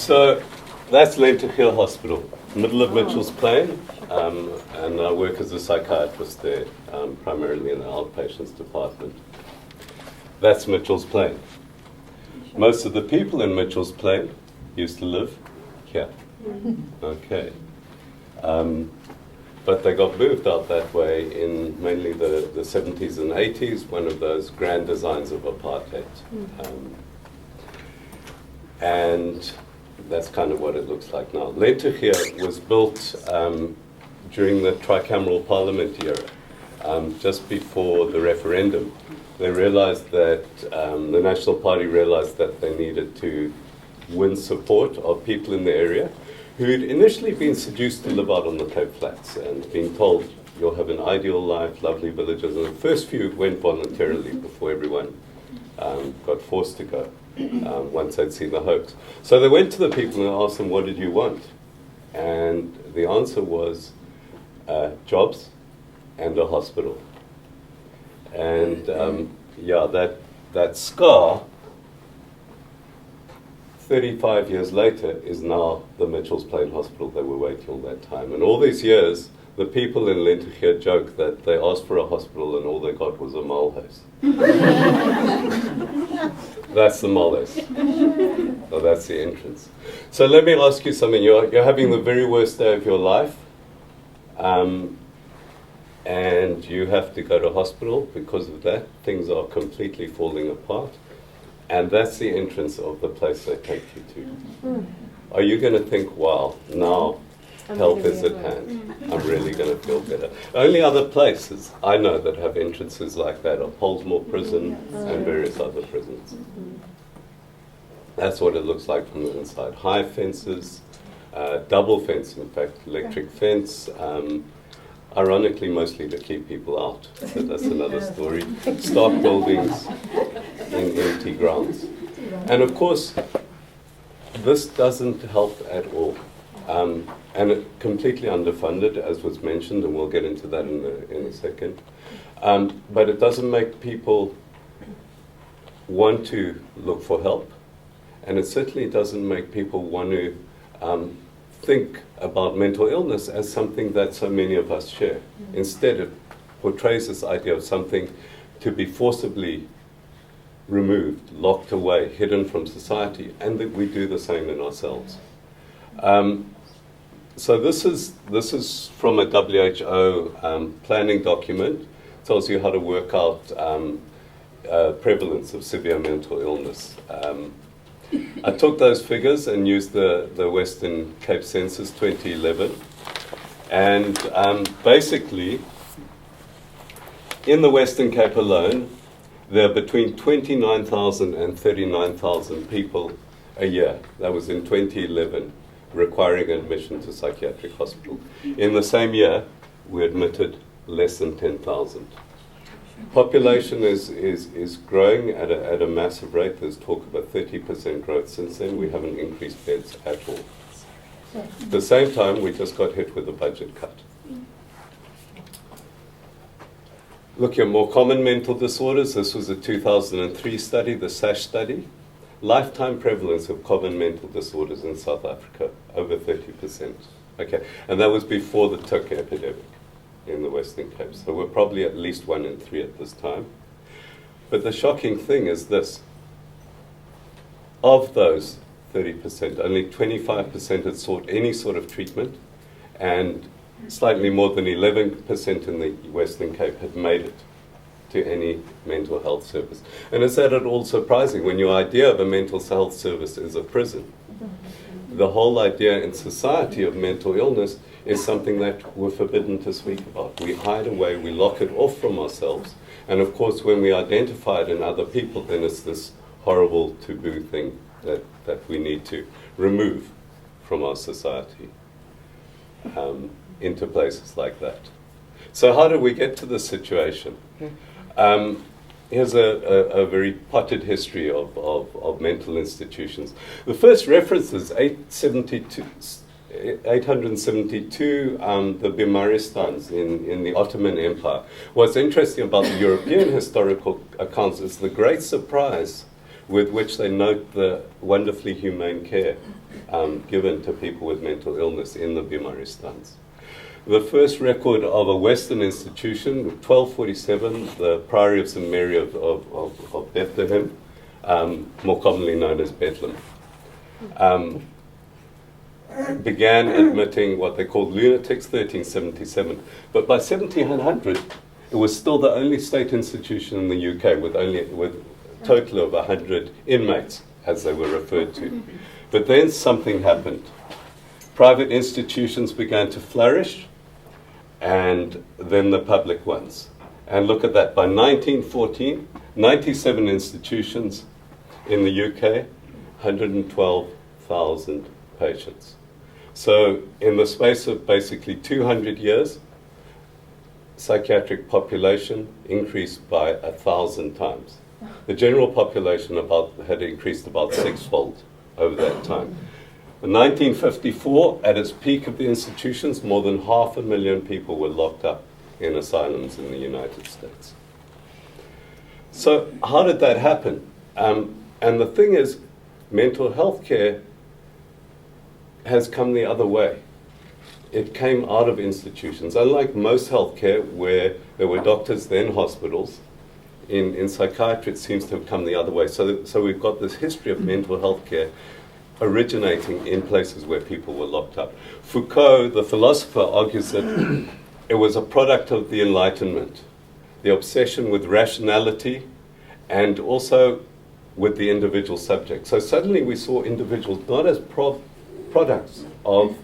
So that's Lentejiel Hospital, middle of Mitchell's Plain, and I work as a psychiatrist there, primarily in the outpatients department. That's Mitchell's Plain. Most of the people in Mitchell's Plain used to live here. Okay. But they got moved out that way in mainly the 70s and 80s, one of those grand designs of apartheid. And that's kind of what it looks like now. Lentejiel was built during the tricameral parliament era, just before the referendum. They realized that, the National Party realized that they needed to win support of people in the area who'd initially been seduced to live out on the Cape Flats and been told, you'll have an ideal life, lovely villages. And the first few went voluntarily before everyone got forced to go. Once they'd seen the hoax. So they went to the people and asked them, what did you want? And the answer was jobs and a hospital. And that scar, 35 years later, is now the Mitchell's Plain Hospital they were waiting all that time. And all these years, the people in Lentejiel joke that they asked for a hospital and all they got was a mole house. That's the mole house. So that's the entrance. So let me ask you something. You're having the very worst day of your life, and you have to go to hospital because of that. Things are completely falling apart. And that's the entrance of the place they take you to. Are you going to think, wow, now health is at hand. I'm really going to feel better. Only other places I know that have entrances like that are Polesmore Prison and various other prisons. That's what it looks like from the inside. High fences, double fence, in fact, electric fence. Ironically, mostly to keep people out, but that's another story. Stark buildings in empty grounds. And of course, this doesn't help at all. And it completely underfunded, as was mentioned, and we'll get into that in a second. But it doesn't make people want to look for help, and it certainly doesn't make people want to think about mental illness as something that so many of us share. Instead, it portrays this idea of something to be forcibly removed, locked away, hidden from society, and that we do the same in ourselves. So this is from a WHO planning document. It tells you how to work out prevalence of severe mental illness. I took those figures and used the Western Cape Census 2011. And basically, in the Western Cape alone, there are between 29,000 and 39,000 people a year. That was in 2011, requiring admission to psychiatric hospital. In the same year, we admitted less than 10,000. Population is growing at a massive rate. There's talk about 30% growth since then. We haven't increased beds at all. At the same time, we just got hit with a budget cut. Looking at more common mental disorders, this was a 2003 study, the SASH study. Lifetime prevalence of common mental disorders in South Africa, over 30%. Okay, and that was before the Tuck epidemic in the Western Cape. So we're probably at least 1 in 3 at this time. But the shocking thing is this. Of those 30%, only 25% had sought any sort of treatment, and slightly more than 11% in the Western Cape had made it to any mental health service. And is that at all surprising when your idea of a mental health service is a prison? The whole idea in society of mental illness is something that we're forbidden to speak about. We hide away, we lock it off from ourselves. And of course, when we identify it in other people, then it's this horrible taboo thing that we need to remove from our society into places like that. So how did we get to this situation? Here's a very potted history of mental institutions. The first reference is 872, the Bimaristans in the Ottoman Empire. What's interesting about the European historical accounts is the great surprise with which they note the wonderfully humane care given to people with mental illness in the Bimaristans. The first record of a Western institution, 1247, the Priory of St. Mary of Bethlehem, more commonly known as Bethlehem, began admitting what they called lunatics, 1377. But by 1700, it was still the only state institution in the UK with a total of 100 inmates, as they were referred to. But then something happened. Private institutions began to flourish, and then the public ones. And look at that. By 1914, 97 institutions in the UK, 112,000 patients. So in the space of basically 200 years, psychiatric population increased by 1,000 times. The general population had increased about sixfold over that time. In 1954, at its peak of the institutions, more than 500,000 people were locked up in asylums in the United States. So how did that happen? And the thing is, mental health care has come the other way. It came out of institutions. Unlike most healthcare, where there were doctors, then hospitals, in psychiatry it seems to have come the other way. So we've got this history of mental health care originating in places where people were locked up. Foucault, the philosopher, argues that it was a product of the Enlightenment, the obsession with rationality and also with the individual subject. So suddenly we saw individuals not as products of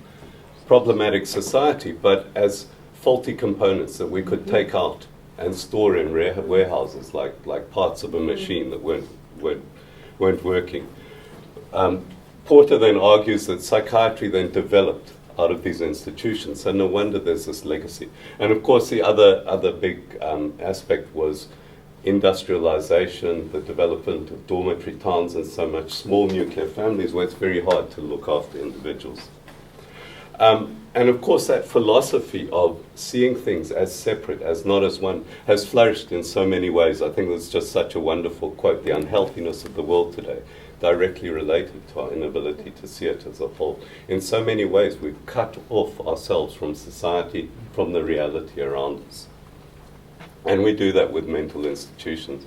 problematic society, but as faulty components that we could take out and store in warehouses like parts of a machine that weren't working. Porter then argues that psychiatry then developed out of these institutions, so no wonder there's this legacy. And of course the other big aspect was industrialization, the development of dormitory towns and so much small nuclear families where it's very hard to look after individuals. And of course that philosophy of seeing things as separate, as not as one, has flourished in so many ways. I think it's just such a wonderful quote, the unhealthiness of the world today, directly related to our inability to see it as a whole. In so many ways, we've cut off ourselves from society, from the reality around us. And we do that with mental institutions.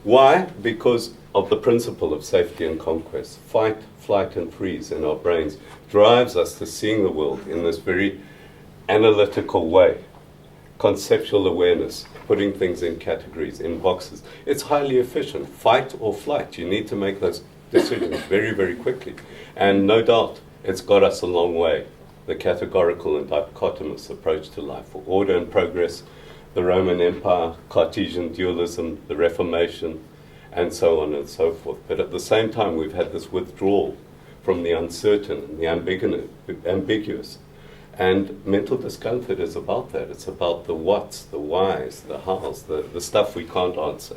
Why? Because of the principle of safety and conquest. Fight, flight, and freeze in our brains drives us to seeing the world in this very analytical way. Conceptual awareness, putting things in categories, in boxes. It's highly efficient. Fight or flight. You need to make those decisions very, very quickly. And no doubt, it's got us a long way. The categorical and dichotomous approach to life, for order and progress, the Roman Empire, Cartesian dualism, the Reformation, and so on and so forth. But at the same time, we've had this withdrawal from the uncertain and the ambiguous. And mental discomfort is about that. It's about the whats, the whys, the hows, the stuff we can't answer.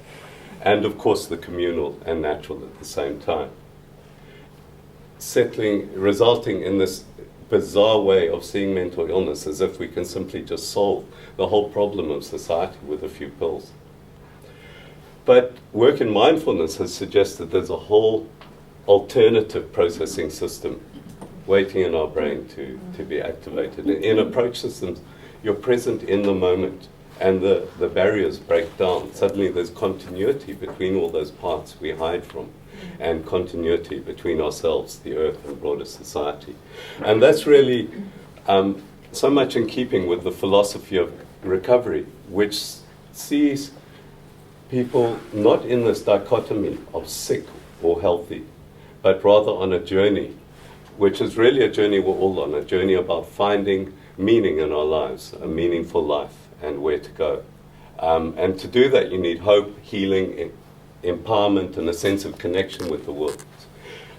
And of course, the communal and natural at the same time. Resulting in this bizarre way of seeing mental illness as if we can simply just solve the whole problem of society with a few pills. But work in mindfulness has suggested there's a whole alternative processing system waiting in our brain to be activated. In approach systems, you're present in the moment and the barriers break down. Suddenly there's continuity between all those parts we hide from, and continuity between ourselves, the earth, and broader society. And that's really so much in keeping with the philosophy of recovery, which sees people not in this dichotomy of sick or healthy, but rather on a journey, which is really a journey we're all on, a journey about finding meaning in our lives, a meaningful life, and where to go. And to do that, you need hope, healing, empowerment, and a sense of connection with the world.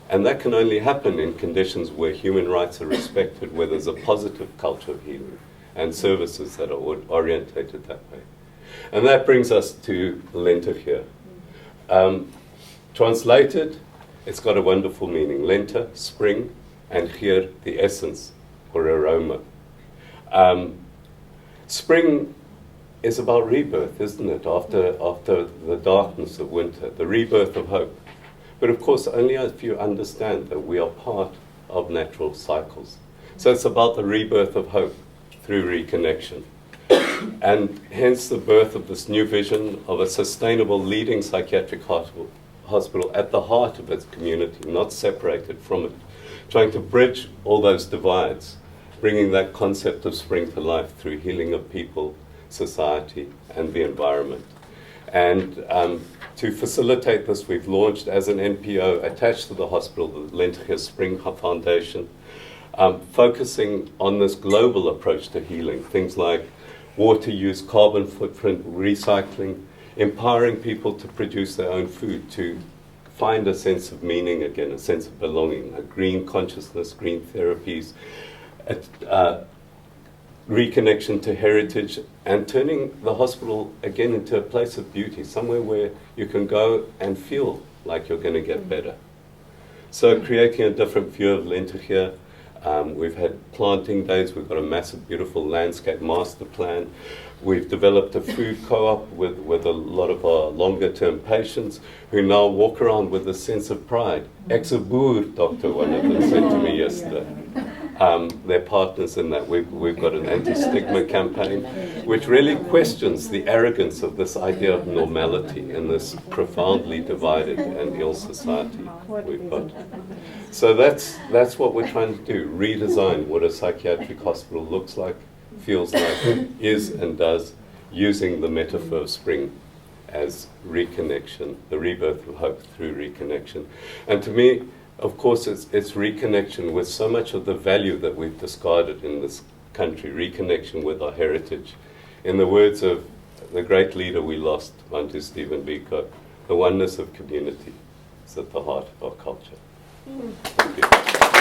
And that can only happen in conditions where human rights are respected, where there's a positive culture of healing, and services that are orientated that way. And that brings us to Lenta here. Translated, it's got a wonderful meaning. Lenta, spring, and here, the essence or aroma. Spring is about rebirth, isn't it? After the darkness of winter, the rebirth of hope. But of course, only if you understand that we are part of natural cycles. So it's about the rebirth of hope through reconnection. And hence the birth of this new vision of a sustainable leading psychiatric hospital at the heart of its community, not separated from it, trying to bridge all those divides, bringing that concept of spring to life through healing of people, society, and the environment. And to facilitate this, we've launched as an NPO attached to the hospital, the Lentigeur Spring Foundation, focusing on this global approach to healing, things like water use, carbon footprint, recycling, empowering people to produce their own food, to find a sense of meaning again, a sense of belonging, a green consciousness, green therapies, reconnection to heritage, and turning the hospital again into a place of beauty, somewhere where you can go and feel like you're going to get better. So creating a different view of Lentigeur. We've had planting days, we've got a massive, beautiful landscape master plan. We've developed a food co-op with a lot of our longer-term patients who now walk around with a sense of pride. Ex-a-boer, doctor, one of them said to me yesterday. They're partners in that. We've got an anti-stigma campaign, which really questions the arrogance of this idea of normality in this profoundly divided and ill society we've got. So that's what we're trying to do, redesign what a psychiatric hospital looks like, feels like, is and does, using the metaphor of spring as reconnection, the rebirth of hope through reconnection. And to me, of course, it's reconnection with so much of the value that we've discarded in this country, reconnection with our heritage. In the words of the great leader we lost, Bantu Stephen Biko, the oneness of community is at the heart of our culture. Thank you.